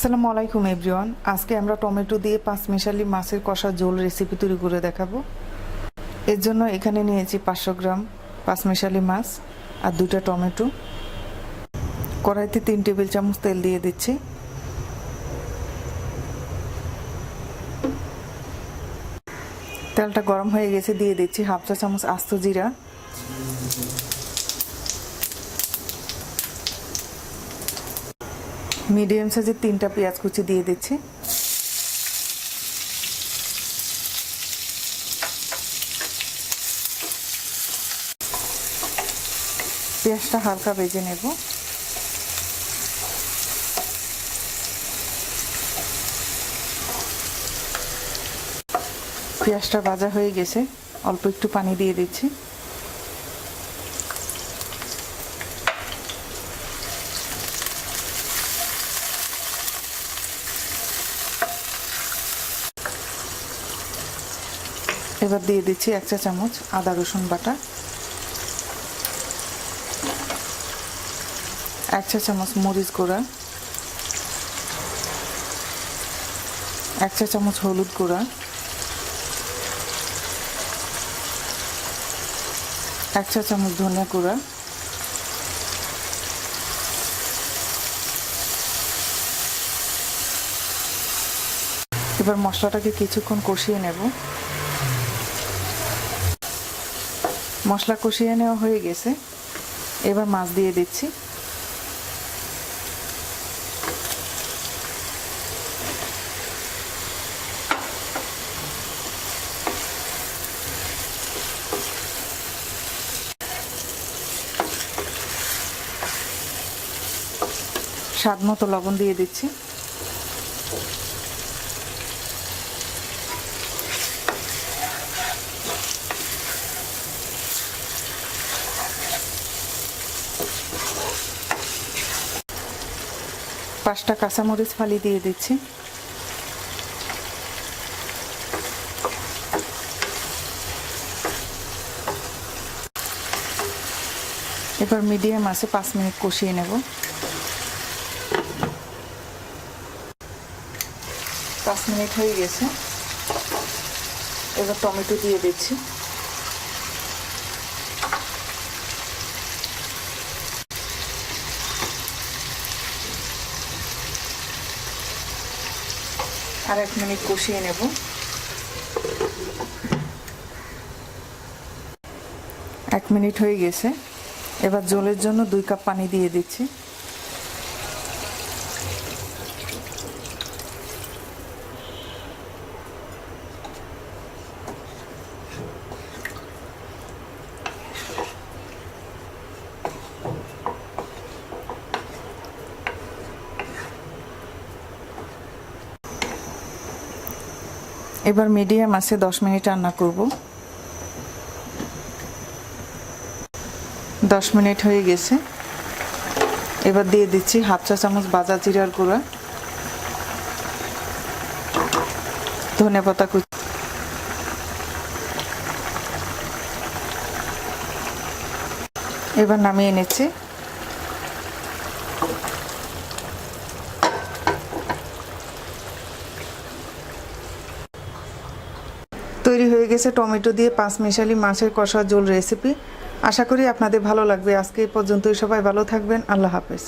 আসসালামু আলাইকুম এভরিওয়ান। আজকে আমরা টমেটো দিয়ে পাঁচমিশালি মাছের কষা ঝোল রেসিপি তৈরি করে দেখাবো। এর জন্য এখানে নিয়েছি 500 গ্রাম পাঁচমিশালি মাছ আর 2টা টমেটো। কড়াইতে 3 টেবিল চামচ তেল দিয়ে দিচ্ছি। তেলটা গরম হয়ে গেছে, দিয়ে দিচ্ছি হাফ চা চামচ আস্ত জিরা, মিডিয়াম সাইজের 3টা পেঁয়াজ কুচি দিয়ে দিচ্ছি। পেঁয়াজটা হালকা ভেজে নেব। পেঁয়াজটা ভাজা হয়ে গেছে, অল্প একটু পানি দিয়ে দিচ্ছি। এবার দিয়ে দিচ্ছি 1 চা চামচ আদা রসুন বাটা, 1 চা চামচ মরিচ গুঁড়া, 1 চা চামচ হলুদ গুঁড়া, 1 চা চামচ ধনিয়া গুঁড়া, এবার মশলাটাকে কিছুক্ষণ কষিয়ে নেব। মশলা কষিয়ে নেওয়া হয়ে গেছে, এবার মাছ দিয়ে দিচ্ছি। স্বাদ মতো লবণ দিয়ে দিচ্ছি। পাঁচটা কাঁচামরিচ ফালি দিয়ে দিচ্ছি। এবার মিডিয়াম আছে 5 মিনিট কষিয়ে নেব। 5 মিনিট হয়ে গেছে, এবার টমেটো দিয়ে দিচ্ছি। আর 1 মিনিট কষিয়ে নেব। 1 মিনিট হয়ে গেছে, এবার ঝোলের জন্য 2 কাপ পানি দিয়ে দিচ্ছি। এবার মিডিয়াম আছে 10 মিনিট রান্না করব। 10 মিনিট হয়ে গেছে, এবার দিয়ে দিচ্ছি হাফ চা চামচ ভাজা জিরার গুঁড়া, ধনেপাতা কুচি, এবার নামিয়ে নিচ্ছি। তৈরি হয়ে গেছে টমেটো দিয়ে পাঁচমিশালি মাছের কষা ঝোল রেসিপি। আশা করি আপনাদের ভালো লাগবে। আজকে এই পর্যন্তই, সবাই ভালো থাকবেন। আল্লাহ হাফেজ।